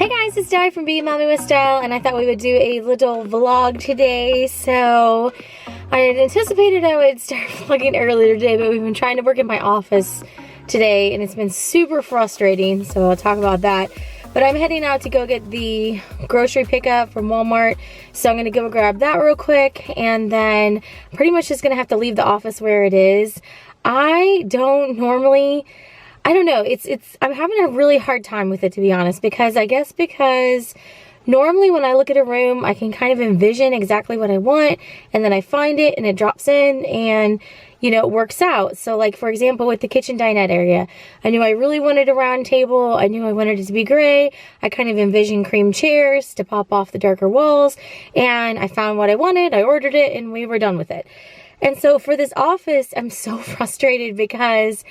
Hey guys, it's Di from BeingMommywithStyle, and I thought we would do a little vlog today. So I had anticipated I would start vlogging earlier today, but we've been trying to work in my office today, and it's been super frustrating, so I'll talk about that. But I'm heading out to go get the grocery pickup from Walmart, so I'm gonna go grab that real quick, and then pretty much just gonna have to leave the office where it is. I don't normally, I don't know, I'm having a really hard time with it, to be honest, because normally when I look at a room, I can kind of envision exactly what I want, and then I find it, and it drops in, and, you know, it works out. So, like, for example, with the kitchen dinette area, I knew I really wanted a round table. I knew I wanted it to be gray. I kind of envisioned cream chairs to pop off the darker walls, and I found what I wanted, I ordered it, and we were done with it. And so for this office, I'm so frustrated because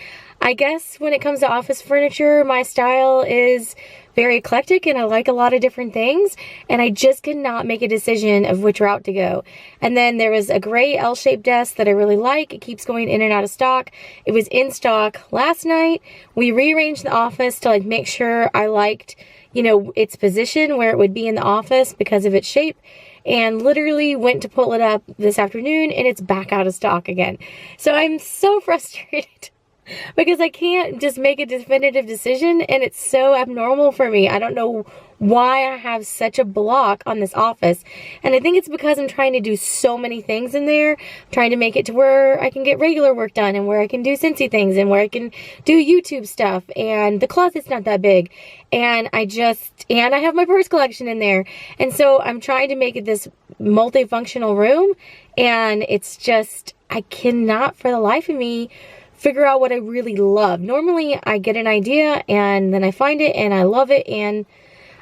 I guess when it comes to office furniture, my style is very eclectic and I like a lot of different things, and I just could not make a decision of which route to go. And then there was a gray L-shaped desk that I really like. It keeps going in and out of stock. It was in stock last night. We rearranged the office to like make sure I liked, you know, its position where it would be in the office because of its shape, and literally went to pull it up this afternoon and it's back out of stock again. So I'm so frustrated because I can't just make a definitive decision, and it's so abnormal for me. I don't know why I have such a block on this office, and I think it's because I'm trying to do so many things in there. I'm trying to make it to where I can get regular work done, and where I can do Scentsy things, and where I can do YouTube stuff, and the closet's not that big, and I have my purse collection in there, and so I'm trying to make it this multifunctional room, and it's just, I cannot for the life of me figure out what I really love. Normally I get an idea and then I find it and I love it and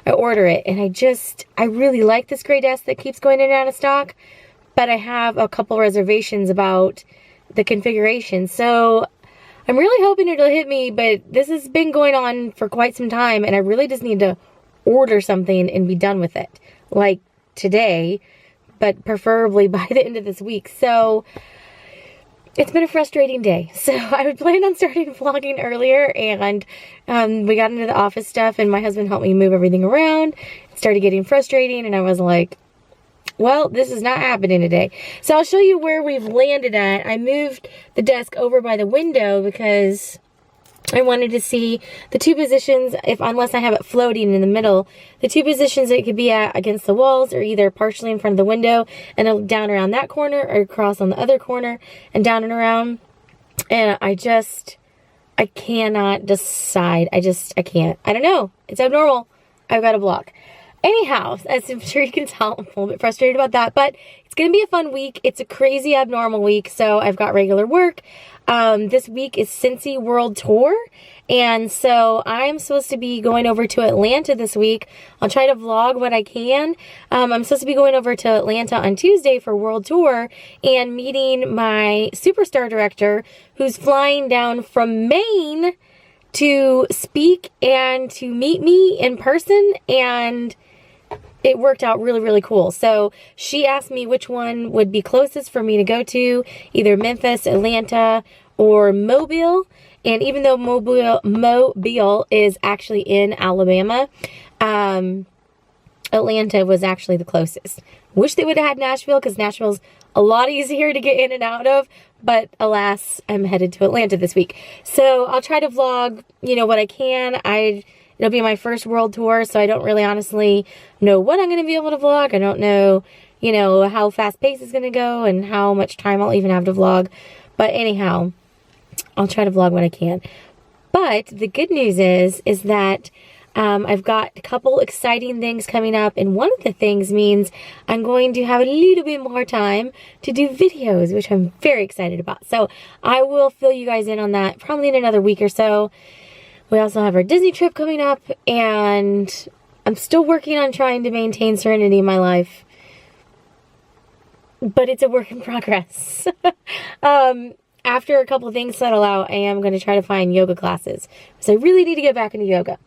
I order it, and I really like this gray desk that keeps going in and out of stock, but I have a couple reservations about the configuration. So I'm really hoping it'll hit me, but this has been going on for quite some time, and I really just need to order something and be done with it, like today, but preferably by the end of this week. So it's been a frustrating day. So I would plan on starting vlogging earlier, and we got into the office stuff, and my husband helped me move everything around. It started getting frustrating, and I was like, well, this is not happening today. So I'll show you where we've landed at. I moved the desk over by the window because I wanted to see the two positions, unless I have it floating in the middle, the two positions that it could be at against the walls, or either partially in front of the window and down around that corner, or across on the other corner and down and around. And I cannot decide. I can't. I don't know. It's abnormal. I've got a block. Anyhow, as I'm sure you can tell, I'm a little bit frustrated about that, but it's going to be a fun week. It's a crazy abnormal week, so I've got regular work. This week is Scentsy World Tour, and so I'm supposed to be going over to Atlanta this week. I'll try to vlog what I can. I'm supposed to be going over to Atlanta on Tuesday for World Tour and meeting my superstar director, who's flying down from Maine to speak and to meet me in person, and it worked out really, really cool. So she asked me which one would be closest for me to go to, either Memphis, Atlanta, or Mobile. And even though Mobile is actually in Alabama, Atlanta was actually the closest. Wish they would have had Nashville, because Nashville's a lot easier to get in and out of, but alas, I'm headed to Atlanta this week. So I'll try to vlog, you know, what I can. It'll be my first world tour, so I don't really honestly know what I'm going to be able to vlog. I don't know, you know, how fast pace is going to go and how much time I'll even have to vlog. But anyhow, I'll try to vlog what I can. But the good news is that I've got a couple exciting things coming up, and one of the things means I'm going to have a little bit more time to do videos, which I'm very excited about. So I will fill you guys in on that probably in another week or so. We also have our Disney trip coming up, and I'm still working on trying to maintain serenity in my life, but it's a work in progress. After a couple of things settle out, I am going to try to find yoga classes, because I really need to get back into yoga.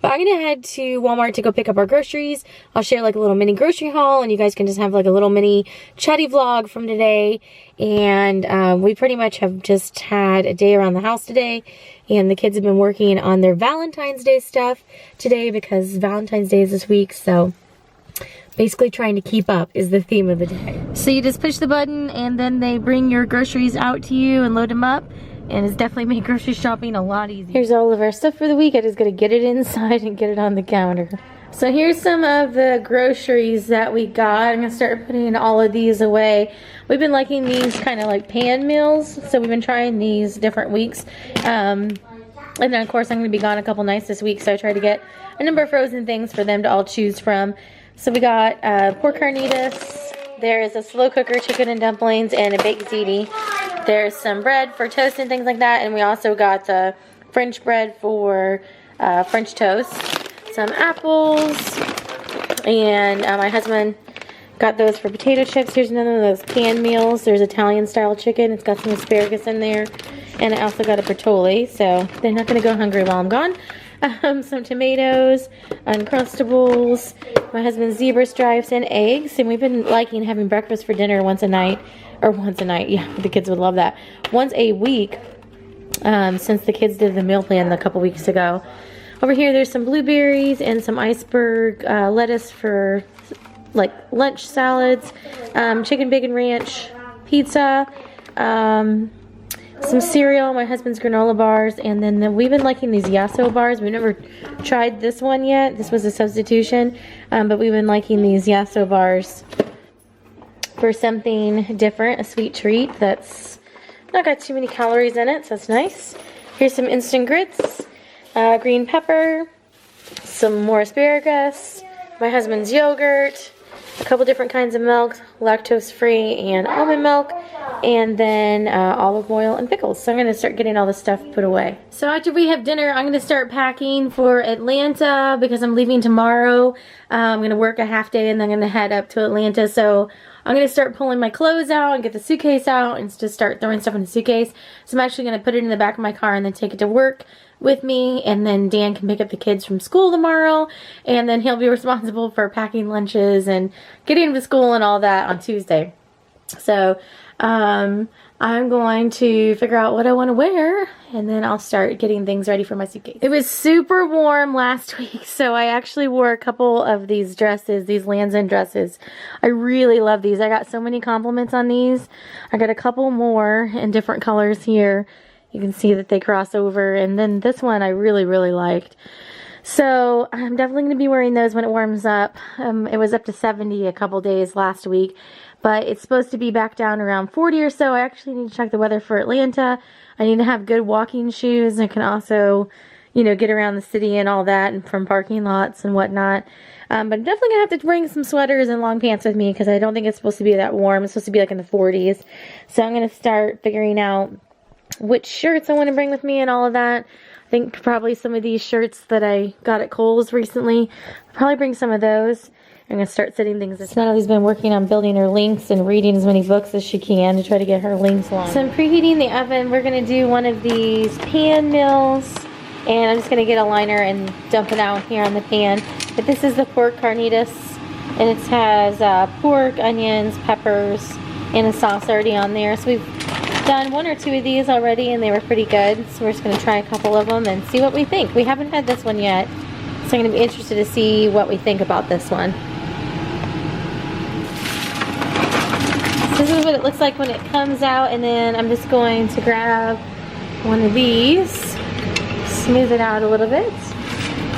But I'm gonna head to Walmart to go pick up our groceries. I'll share like a little mini grocery haul, and you guys can just have like a little mini chatty vlog from today. And we pretty much have just had a day around the house today, and the kids have been working on their Valentine's Day stuff today because Valentine's Day is this week, so basically trying to keep up is the theme of the day. So you just push the button and then they bring your groceries out to you and load them up. And it's definitely made grocery shopping a lot easier. Here's all of our stuff for the week. I just gotta get it inside and get it on the counter. So here's some of the groceries that we got. I'm gonna start putting all of these away. We've been liking these kind of like pan meals, so we've been trying these different weeks. And then of course I'm gonna be gone a couple nights this week, so I tried to get a number of frozen things for them to all choose from. So we got pork carnitas. There is a slow cooker chicken and dumplings and a baked ziti. There's some bread for toast and things like that, and we also got the French bread for French toast. Some apples, and my husband got those for potato chips. Here's another of those canned meals. There's Italian style chicken. It's got some asparagus in there, and I also got a bertolli, so they're not going to go hungry while I'm gone. Some tomatoes, Uncrustables, my husband's zebra stripes, and eggs. And we've been liking having breakfast for dinner once a night, yeah, the kids would love that. Once a week, since the kids did the meal plan a couple weeks ago. Over here, there's some blueberries and some iceberg lettuce for like lunch salads, chicken bacon ranch, pizza, some cereal, my husband's granola bars, and then we've been liking these Yasso bars. We've never tried this one yet. This was a substitution, but we've been liking these Yasso bars for something different, a sweet treat that's not got too many calories in it, so it's nice. Here's some instant grits, green pepper, some more asparagus, my husband's yogurt, a couple different kinds of milk, lactose-free and almond milk, and then olive oil and pickles. So I'm going to start getting all this stuff put away. So after we have dinner, I'm going to start packing for Atlanta because I'm leaving tomorrow. I'm going to work a half day and then I'm going to head up to Atlanta. So I'm going to start pulling my clothes out and get the suitcase out and just start throwing stuff in the suitcase. So I'm actually going to put it in the back of my car and then take it to work with me, and then Dan can pick up the kids from school tomorrow, and then he'll be responsible for packing lunches and getting them to school and all that on Tuesday. So I'm going to figure out what I want to wear, and then I'll start getting things ready for my suitcase. It was super warm last week, so I actually wore a couple of these dresses, these Lands' End dresses. I really love these. I got so many compliments on these. I got a couple more in different colors here. You can see that they cross over, and then this one I really, really liked. So I'm definitely going to be wearing those when it warms up. It was up to 70 a couple days last week, but it's supposed to be back down around 40 or so. I actually need to check the weather for Atlanta. I need to have good walking shoes. I can also, you know, get around the city and all that, and from parking lots and whatnot. But I'm definitely going to have to bring some sweaters and long pants with me because I don't think it's supposed to be that warm. It's supposed to be like in the 40s. So I'm going to start figuring out which shirts I want to bring with me and all of that. I think probably some of these shirts that I got at Kohl's recently. I'll probably bring some of those. I'm going to start setting things aside. Natalie's been working on building her links and reading as many books as she can to try to get her links long. So I'm preheating the oven. We're going to do one of these pan meals, and I'm just going to get a liner and dump it out here on the pan. But this is the pork carnitas, and it has pork, onions, peppers, and a sauce already on there. So we've done one or two of these already, and they were pretty good. So we're just going to try a couple of them and see what we think. We haven't had this one yet, so I'm going to be interested to see what we think about this one. So this is what it looks like when it comes out, and then I'm just going to grab one of these, smooth it out a little bit.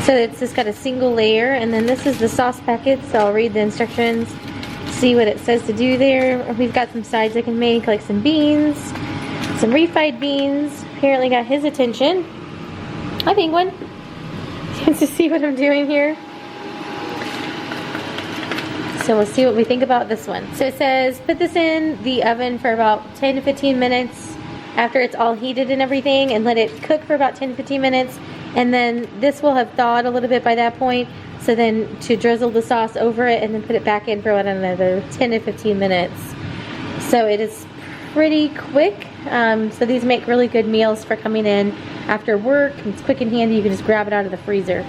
So it's just got a single layer, and then this is the sauce packet, so I'll read the instructions, see what it says to do there. We've got some sides I can make, like some beans, some refried beans. Apparently got his attention. Hi, Penguin. To see what I'm doing here. So we'll see what we think about this one. So it says put this in the oven for about 10 to 15 minutes after it's all heated and everything, and let it cook for about 10 to 15 minutes, and then this will have thawed a little bit by that point. So then to drizzle the sauce over it and then put it back in for another 10 to 15 minutes. So it is pretty quick. So these make really good meals for coming in after work. It's quick and handy. You can just grab it out of the freezer.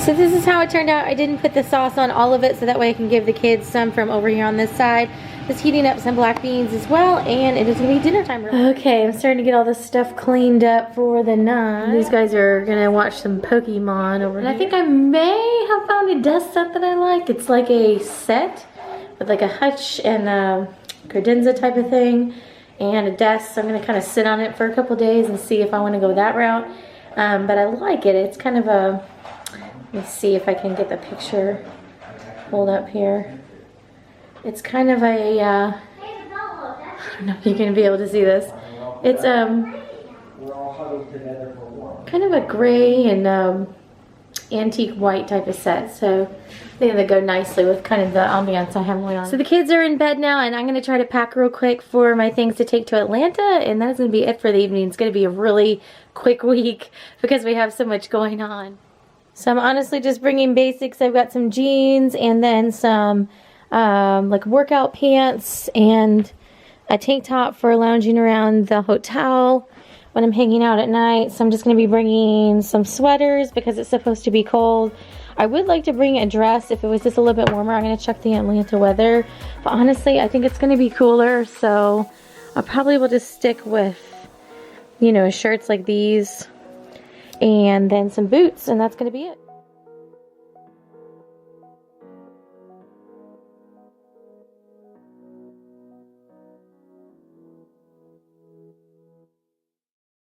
So this is how it turned out. I didn't put the sauce on all of it so that way I can give the kids some from over here on this side. Just heating up some black beans as well, and it is gonna be dinner time. Okay, I'm starting to get all this stuff cleaned up for the night. These guys are gonna watch some Pokemon over here. And I think I may have found a desk set that I like. It's like a set with like a hutch and a credenza type of thing and a desk. So I'm gonna kind of sit on it for a couple days and see if I want to go that route. But I like it. It's kind of a, let me see if I can get the picture pulled up here. It's kind of a, I don't know if you can be able to see this. It's kind of a gray and antique white type of set. So I think they go nicely with kind of the ambiance I have going on. So the kids are in bed now, and I'm going to try to pack real quick for my things to take to Atlanta, and that is going to be it for the evening. It's going to be a really quick week because we have so much going on. So I'm honestly just bringing basics. I've got some jeans and then some like workout pants and a tank top for lounging around the hotel when I'm hanging out at night. So I'm just going to be bringing some sweaters because it's supposed to be cold. I would like to bring a dress if it was just a little bit warmer. I'm going to check the Atlanta weather. But honestly, I think it's going to be cooler. So I probably will just stick with, you know, shirts like these and then some boots, and that's going to be it.